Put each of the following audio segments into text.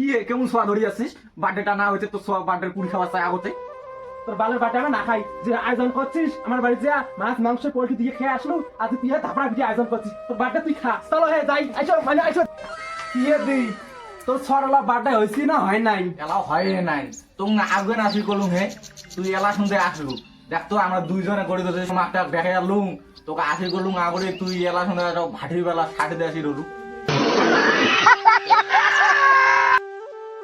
কি কেমন সোয়া ধরি আছিস? বার্থডেটা না হইতে তো সোয়া বার্থডের পুরি খাওয়া চাই আগতে। তোর বালের বাটে আমি না খাই যে আয়োজন করছিস আমার বাড়ি যা মাছ মাংস পোল্ট্রি দিয়ে খেয়ে আসলো আজ তুই ধাপড়া ভিডিও আয়োজন করছিস তোর বার্থডে তুই খা চলো হে যাই আইসো মানে আইসো কি দি তোর সরলা বার্থডে হইছি না হয় নাই? এলা হয় নাই তুই আগে না আসি কলুম হে তুই এলা শুনতে আসলু দেখ তো আমরা দুইজনে করে দিতে একটা দেখে গেলুম তোকে আসি করলুম আগরে তুই এলা শুনে ভাটির বেলা ছাড়ে দিয়ে আসি রলু।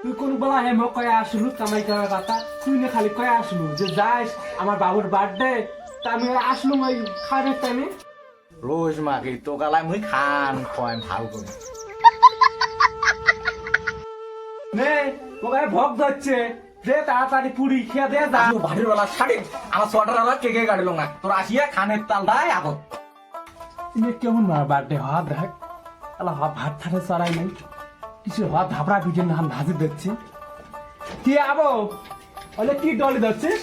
তুই কোন বেলা হে মোক কয়ে আসলু কামাই করার কথা তুই না খালি কয়ে আসলু যে যাইস আমার বাবুর বার্থডে তা আমি আসলু ওই খাওয়ার টাইমে রোজ মাকে তো গালায় মুই খান খয় ভাল করে নে তোকে ভোগ ধরছে দে তাড়াতাড়ি পুরি খেয়ে দে যা ভাটির বেলা ছাড়ে আমার সোয়াটার আলা কে গাড়িল না তোর আসিয়া খানের তাল দায় আগত। তুমি কেমন মার বার্থডে হওয়া দেখ আলা ভাত থারে চড়াই নাই কিছু হওয়া ধাপড়া ভিডিও না ভাজি দিচ্ছি কি আবো বলে কি ডলি ধরছিস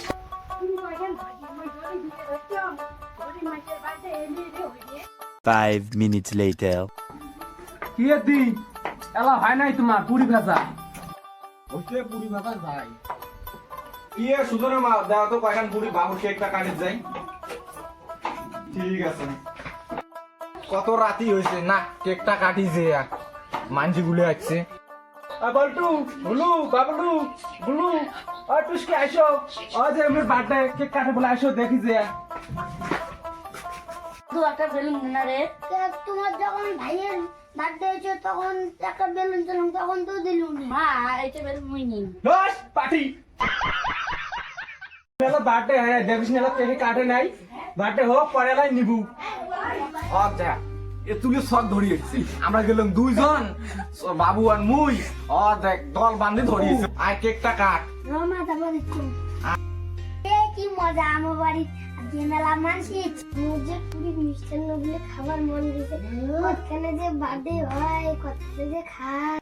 5 minutes later. কি দি এলা হয় নাই তোমার পুরি ভাজা ওইতে পুরি ভাতা যায় কি সুন্দর মা দাও তো কয়খান পুরি বাবু কেকটা কাটি যাই। ঠিক আছে কত রাতি হয়েছে না কেকটা কাটি যে মানসি গুলে আসছে। বলটু গুলু বাবলু গুলু আর টুসকে আইসো ও যে আমার বার্থডে কেক কাটে বলে আইসো দেখি যে তো একটা বেলুন না রে তোমার যখন ভাইয়ের বার্থডে হয়েছে তখন একটা বেলুন দিলাম তখন তো দিলুম মা এটা বেলুন মুই নেই বস পার্টি মেলা বার্থডে হয় দেখিস না কেক কাটে নাই বার্থডে হোক পরে লাই নিবু আচ্ছা এ তুলে শখ ধরিয়েছি আমরা গেলাম দুইজন বাবু আর মুই দেখ দল বান্ধে ধরিয়েছি আর কেকটা কাট রমা যাবো দেখো কি মজা আমার বাড়ি যে মেলা মানসি যে পুরি মিষ্টান্ন গুলো খাবার মন দিছে কতখানে যে বার্থডে হয় কতখানে যে খায়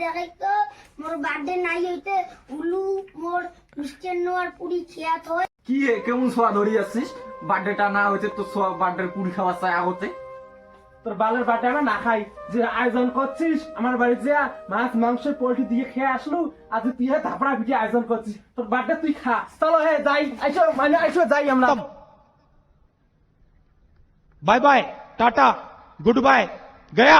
দেখ তো মোর বার্থডে নাই হইতে উলু মোর মিষ্টান্ন আর পুরি খেয়াত হয় কি কেমন সোয়া ধরি আছিস? বার্থডেটা না হইতে তো সোয়া বার্থডের পুরি খাওয়া চাই আগতে। তোর বালের বাটে আমি না খাই যে আয়োজন করছিস আমার বাড়ি যা মাছ মাংস পোল্ট্রি দিয়ে খেয়ে আসলো আজ তুই ধাপড়া ভিডিও আয়োজন করছিস তোর বার্থডে তুই খা চলো হে যাই আইসো মানে আইসো যাই আমরা bye bye tata good bye गया।